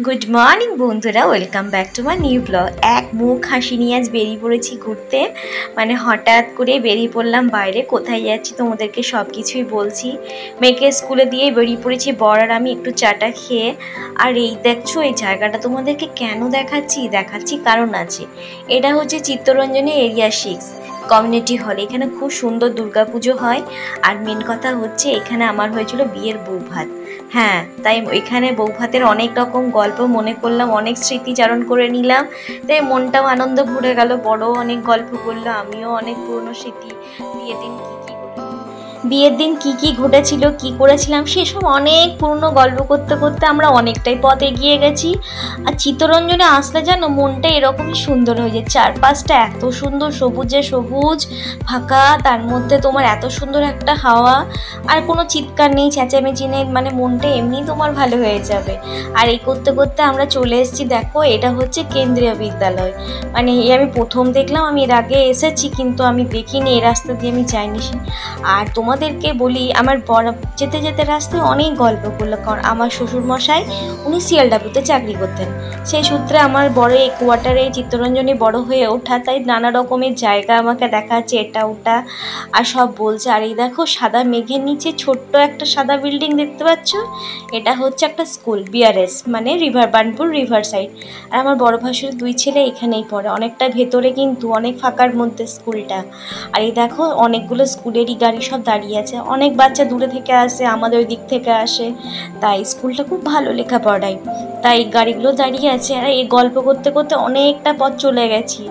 Good morning বন্ধুরা, welcome back to my new blog. এক মুখ হাসি নিয়ে আজ বেরিয়ে পড়েছি ঘুরতে। হঠাৎ করে বেরিয়ে পড়লাম বাইরে। কোথায় যাচ্ছি তোমাদেরকে সব কিছুই বলছি। মেয়েকে স্কুলে দিয়ে বেরিয়ে পড়েছি বর আর আমি একটু চাটা খেয়ে। আর এই দেখছো, এই জায়গাটা তোমাদেরকে কেন দেখাচ্ছি কারণ আছে। এটা হচ্ছে চিত্তরঞ্জনী এরিয়া 6 কমিউনিটি হল। এখানে খুব সুন্দর দুর্গাপুজো হয়। আর মেন কথা হচ্ছে এখানে আমার হয়েছিল বিয়ের বউ ভাত। হ্যাঁ, তাই এখানে বউ ভাতের অনেক রকম গল্প মনে করলাম, অনেক স্মৃতিচারণ করে নিলাম। তাই মনটাও আনন্দ ভরে গেল। বড় অনেক গল্প করলো, আমিও অনেক পুরনো স্মৃতি, বিয়ের দিন কি কি ঘটেছিল, কি করেছিলাম সেসব অনেক পুরনো গল্প করতে করতে আমরা অনেকটাই পথ এগিয়ে গেছি। আর চিত্তরঞ্জনে আসলে যেন মনটা এরকমই সুন্দর হয়ে যায়। চারপাশটা এত সুন্দর, সবুজে সবুজ, ফাঁকা, তার মধ্যে তোমার এত সুন্দর একটা হাওয়া, আর কোনো চিৎকার নেই, চেঁচামেচি নেই, মনটা এমনিই তোমার ভালো হয়ে যাবে। আর এই করতে করতে আমরা চলে এসেছি। দেখো, এটা হচ্ছে কেন্দ্রীয় বিদ্যালয়। এই আমি প্রথম দেখলাম। আমি এর আগে এসেছি কিন্তু আমি দেখিনি, এই রাস্তা দিয়ে আমি যাইনি। আর তোমাদেরকে বলি, আমার বড় যেতে যেতে রাস্তায় অনেক গল্প করলো, কারণ আমার শ্বশুরমশাই উনি সিএলডাব্লিউতে চাকরি করতেন। সেই সূত্রে আমার বড় এই কোয়ার্টারে চিত্তরঞ্জনে বড় হয়ে ওঠা, তাই নানা রকমের জায়গা আমাকে দেখাচ্ছে, এটা ওটা আর সব বলছে। আর এই দেখো, সাদা মেঘের নিচে ছোট্ট একটা সাদা বিল্ডিং দেখতে পাচ্ছ, এটা হচ্ছে একটা school, BRS Burnpur river side. আর আমার বড় ভাসুর 2 ছেলে এখানেই পড়ে। অনেকটা ভেতরে কিন্তু, অনেক ফাঁকার মধ্যে স্কুলটা। আর এই দেখো, অনেকগুলো স্কুলেরই গাড়ি সব দাঁড়িয়ে আছে। অনেক বাচ্চা দূরে থেকে আসে, আমাদের ওই দিক থেকে আসে, তাই স্কুলটা খুব ভালো লেখাপড়ায়, তাই গাড়িগুলো দাঁড়িয়ে আছে। আর এই গল্প করতে করতে অনেকটা পথ চলে গেছি।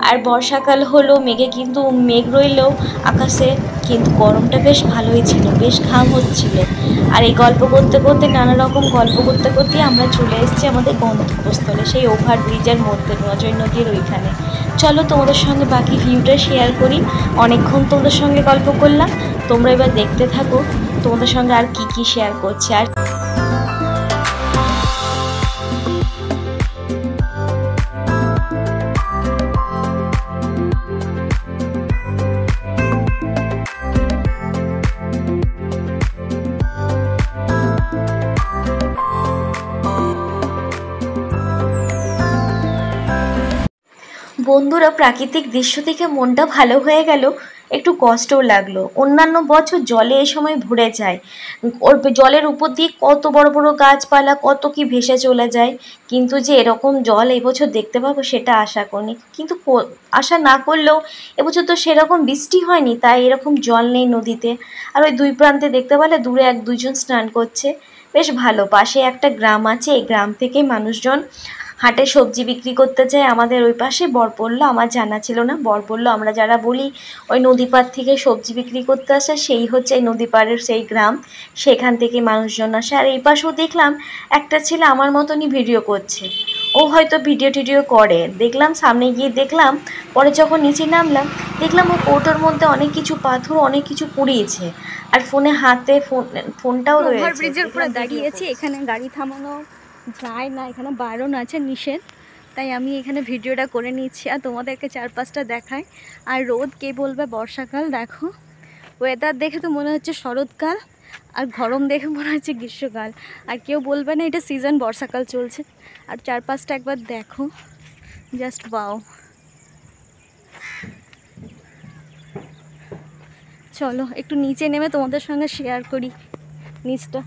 আর বর্ষাকাল হলো, কিন্তু মেঘ রইলেও আকাশে, কিন্তু গরমটা বেশ ভালোই ছিল, বেশ ঘাম হচ্ছিল। আর এই গল্প করতে করতে, নানা রকম গল্প করতে করতে আমরা চলে এসেছি আমাদের গন্তব্যস্থলে, সেই ওভারব্রিজের মধ্যে, নজয় নদীর ওইখানে। চলো তোমাদের সঙ্গে বাকি ভিউটা শেয়ার করি। অনেকক্ষণ তোমাদের সঙ্গে গল্প করলাম, তোমরা এবার দেখতে থাকো তোমাদের সঙ্গে আর কি কি শেয়ার করছি। আর বন্ধুরা, প্রাকৃতিক দৃশ্য দেখে মনটা ভালো হয়ে গেল, একটু কষ্টও লাগলো। অন্যান্য বছর জলে এই সময় ভরে যায়, ওর জলের উপর দিয়ে কত বড় বড় গাছপালা, কত কি ভেসে চলে যায়। কিন্তু যে এরকম জল এবছর দেখতে পাবো সেটা আশা করিনি। কিন্তু আশা না করলেও এবছর তো সেরকম বৃষ্টি হয়নি, তাই এরকম জল নেই নদীতে। আর ওই 2 প্রান্তে দেখতে পেলে দূরে 1-2 জন স্নান করছে, বেশ ভালো। পাশে একটা গ্রাম আছে, এই গ্রাম থেকে মানুষজন হাটে সবজি বিক্রি করতে যায়। আমাদের ওই পাশে বর পড়লো, আমার জানা ছিল না। বর পড়লো, আমরা যারা বলি ওই নদী পার থেকে সবজি বিক্রি করতে আসে, সেই হচ্ছে এই নদী পাড়ের সেই গ্রাম, সেখান থেকে মানুষজন আসে। আর এই পাশেও দেখলাম একটা ছেলে আমার মতনই ভিডিও করছে। ও হয়তো ভিডিও করে, দেখলাম সামনে গিয়ে দেখলাম। পরে যখন নিচে নামলাম, দেখলাম ও কৌটোর মধ্যে অনেক কিছু পাথর, অনেক কিছু কুড়িয়েছে, আর ফোনটাও রয়েছে। ওভারব্রিজের উপরে দাঁড়িয়েছি, এখানে গাড়ি থামানো যায় না, এখানে বারণ আছে, নিষেধ। তাই আমি এখানে ভিডিওটা করে নিচ্ছি আর তোমাদেরকে চারপাশটা দেখাই। আর রোদ, কে বলবে বর্ষাকাল। দেখো, ওয়েদার দেখে তো মনে হচ্ছে শরৎকাল, আর গরম দেখে মনে হচ্ছে গ্রীষ্মকাল। আর কেউ বলবে না এটা সিজন, বর্ষাকাল চলছে। আর চারপাশটা একবার দেখো, জাস্ট ওয়াও। চলো একটু নিচে নেমে তোমাদের সঙ্গে শেয়ার করি নিচটা।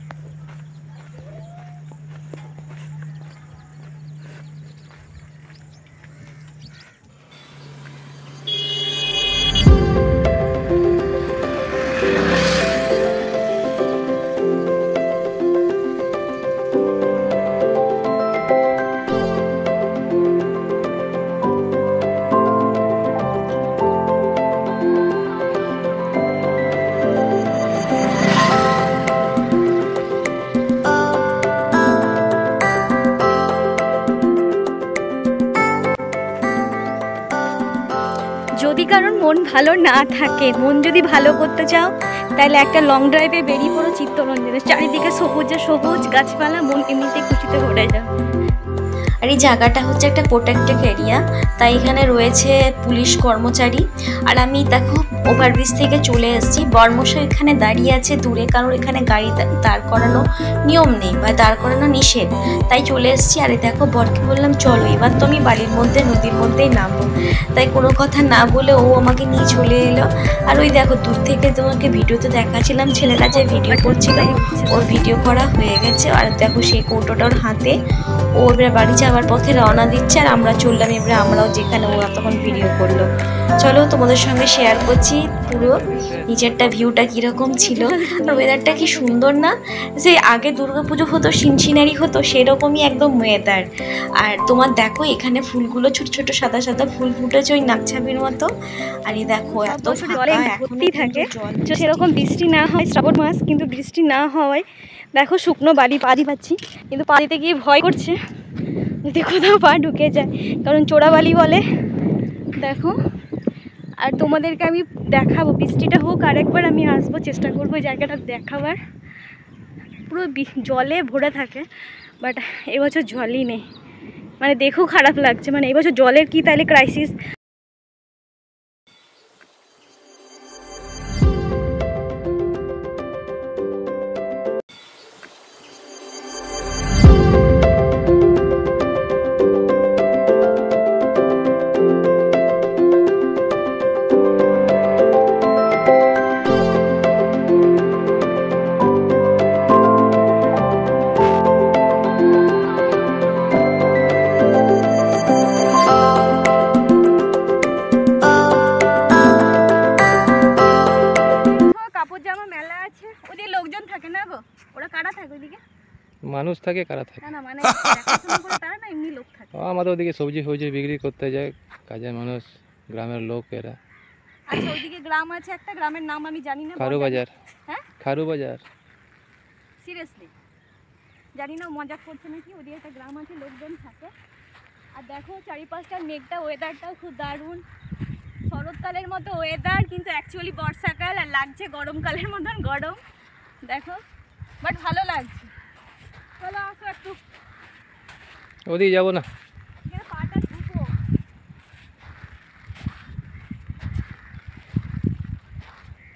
যদি কারণ মন ভালো না থাকে, মন যদি ভালো করতে চাও, তাহলে একটা লং ড্রাইভে বেরিয়ে পড়ো চিত্তরঞ্জনে। চারিদিকে সবুজে সবুজ গাছপালা, মন এমনিতেই খুশিতে ভরে যাও। আর এই জায়গাটা হচ্ছে একটা প্রোটেক্টেড এরিয়া, তাই এখানে রয়েছে পুলিশ কর্মচারী। আর আমি দেখো ওভারব্রিজ থেকে চলে এসেছি, বর্মশাই এখানে দাঁড়িয়ে আছে দূরে, কারণ এখানে গাড়ি দাঁড় করানো নিয়ম নেই বা দাঁড় করানো নিষেধ, তাই চলে এসেছি। আর দেখো বরকে বললাম চলো এবার তো আমি বাড়ির মধ্যে নদীর মধ্যেই নামবো, তাই কোনো কথা না বলে ও আমাকে নিয়ে চলে এলো। আর ওই দেখো দূর থেকে তোমাকে ভিডিওতে দেখাচ্ছিলাম ছেলেরা যে ভিডিও করছিল, ওর ভিডিও করা হয়ে গেছে। আর দেখো সেই কৌটোটা ওর হাতে, ও এবার বাড়ি যাওয়ার পথে রওনা দিচ্ছে, আর আমরা চললাম এবারে আমরাও যেখানে ও তখন ভিডিও করলো। চলো তোমাদের সঙ্গে শেয়ার করছি পুরো নিচেরটা ভিউটা কীরকম ছিল। আর ওয়েদারটা কি সুন্দর না, যে আগে দুর্গাপুজো হতো সিনসিনারি হতো সেরকমই একদম ওয়েদার। আর তোমার দেখো এখানে ফুলগুলো ছোট ছোট সাদা সাদা ফুল ফুটেছে ওই নাকছাবির মতো। আর এই দেখো এত জলে ভর্তি থাকে, সেরকম বৃষ্টি না হয় শ্রাবণ মাস, কিন্তু বৃষ্টি না হওয়ায় দেখো শুকনো বাড়ি পা পাচ্ছি, কিন্তু পা দিতে গিয়ে ভয় করছে যদি কোথাও পা ঢুকে যায়, কারণ চোরাবালি বলে। দেখো আর তোমাদেরকে আমি দেখাবো, বৃষ্টিটা হোক আরেকবার আমি আসবো, চেষ্টা করবো জায়গাটা দেখাবার। পুরো জলে ভরে থাকে, বাট এবছর জলই নেই, মানে দেখেও খারাপ লাগছে, মানে এবছর জলের কি তাহলে ক্রাইসিস। লোকজন থাকে না গো, ওরা কারা থাকে ওইদিকে? মানুষ থাকে, কারা থাকে না মানে দেখাশোনা করে তারা না এমনি লোক থাকে? আমাদের ওদিকে সবজি ফবজি বিক্রি করতে যায় কাজের মানুষ, গ্রামের লোক এরা। আচ্ছা ওইদিকে গ্রাম আছে একটা, গ্রামের নাম আমি জানি না। খারু বাজার। হ্যাঁ খারু বাজার। সিরিয়াসলি জানি না, মজা করছে নাকি। ওদিকে একটা গ্রাম আছে, লোকজন থাকে। আর দেখো চারিপাশটার মেঘটা, ওয়েদারটাও খুব দারুণ, শরৎকালের মতো ওয়েদার, কিন্তু অ্যাকচুয়ালি বর্ষাকাল, আর লাগছে গরমকালের মতন গরম। দেখো বাট ভালো লাগছে। চলো আসো একটু ওদিকে যাবো না, পাটা ধুবো।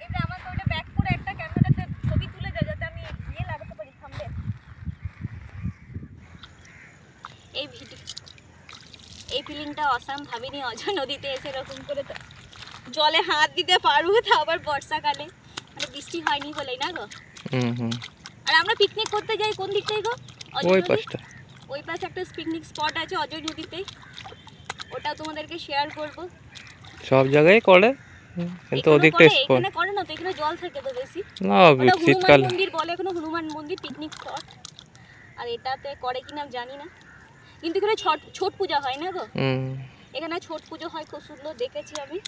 এবার আমাকে ওটা ব্যাক করে একটা ক্যামেরাতে ছবি তুলে দাও, যাতে আমি ইয়ে লাগাতে পারি সামনে। এই ফিলিংটা অসাম, ভাবিনি অজয় নদীতে এসে এরকম করে তো জলে হাত দিতে পারবো, তা আবার বর্ষাকালে, মানে বৃষ্টি হয়নি বলেই না গো। আর আমরা পিকনিক করতে যাই কোন দিকটাই গো? ওই পাশটা, ওই পাশে একটা পিকনিক স্পট আছে অজয় নদীতেই, ওটা তোমাদেরকে শেয়ার করব। সব জায়গায় করে, কিন্তু ওদিকটা স্পট এখানে করে না তো, এখানে জল থাকে তো বেশি না, শীতকাল মন্দির বলে, এখনো হনুমান মন্দির পিকনিক স্পট। আর এটাতে করে কিনা জানি না, কিন্তু এখানে ছট পূজা হয় না গো। এখানে ছট পুজো হয়, খুব সুন্দর দেখেছি আমি,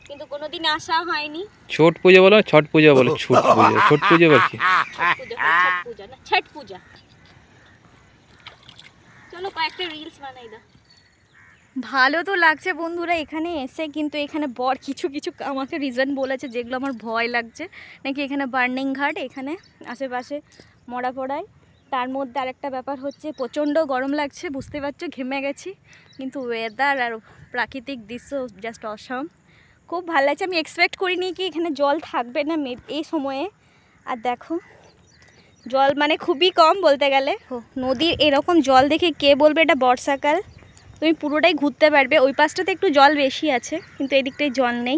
কিন্তু কোনোদিন আসা হয়নি। ছট পূজা বলো, ছট পূজা বলো, ছট পূজা, ছট পূজা বল কি? ছট পূজা না, ছট পূজা। চলো কয়েকটা রিলস বানাই দাও। ভালো তো লাগছে বন্ধুরা এখানে এসে, কিন্তু এখানে বর কিছু কিছু আমাকে রিজন বলেছে যেগুলো আমার ভয় লাগছে, নাকি এখানে বার্নিং ঘাট, এখানে আশেপাশে মরা পড়ায়। তার মধ্যে আরেকটা ব্যাপার হচ্ছে প্রচণ্ড গরম লাগছে, বুঝতে পারছো ঘেমে গেছি, কিন্তু ওয়েদার আর প্রাকৃতিক দৃশ্য জাস্ট অসাম, খুব ভালো লাগছে। আমি এক্সপেক্ট করিনি কি এখানে জল থাকবে না এই সময়ে। আর দেখো জল মানে খুবই কম বলতে গেলে, নদীর এরকম জল দেখে কে বলবে এটা বর্ষাকাল। তুমি পুরোটাই ঘুরতে পারবে, ওই পাশটাতে একটু জল বেশি আছে, কিন্তু এদিকটায় জল নেই।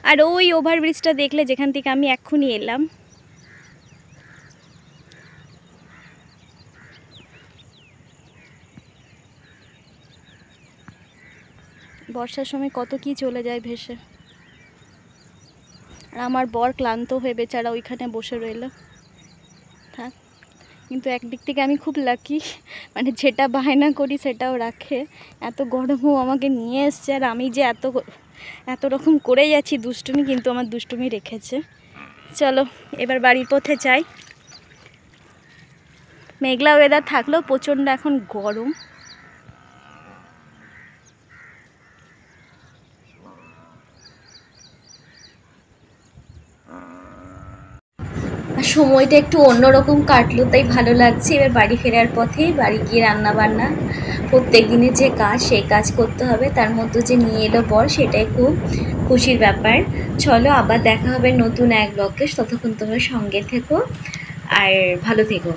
আর ওই ওভারব্রিজটা দেখলে যেখান থেকে আমি এক্ষুনি এলাম, বর্ষার সময় কত কি চলে যায় ভেসে। আর আমার বর ক্লান্ত হয়ে বেচারা ওইখানে বসে রইল, থাক। কিন্তু একদিক থেকে আমি খুব লাকি, মানে যেটা বায়না করি সেটাও রাখে। এত গরমও আমাকে নিয়ে এসছে, আর আমি যে এত রকম করে যাচ্ছি দুষ্টুমি, কিন্তু আমার দুষ্টুমি রেখেছে। চলো এবার বাড়ির পথে যাই। মেঘলা ওয়েদার থাকলেও প্রচণ্ড এখন গরম। আর সময়টা একটু অন্যরকম কাটলো, তাই ভালো লাগছে। এবার বাড়ি ফেরার পথে বাড়ি গিয়ে রান্না বান্না প্রত্যেক দিনের যে কাজ সেই কাজ করতে হবে, তার মধ্যে যে নিয়ে এলো বর সেটাই খুব খুশির ব্যাপার। চলো আবার দেখা হবে নতুন এক ব্লগে, ততক্ষণ তোমরা সঙ্গে থেকো আর ভালো থেকো।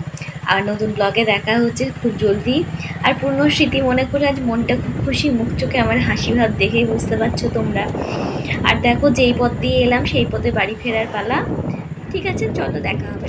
আর নতুন ব্লগে দেখা হচ্ছে খুব জলদি। আর পুরনো স্মৃতি মনে করে আজ মনটা খুব খুশি, মুখ চোখে আমার হাসি ভাব দেখেই বুঝতে পারছো তোমরা। আর দেখো যেই পথ দিয়ে এলাম সেই পথে বাড়ি ফেরার পালা। ঠিক আছে, চলো দেখা হবে।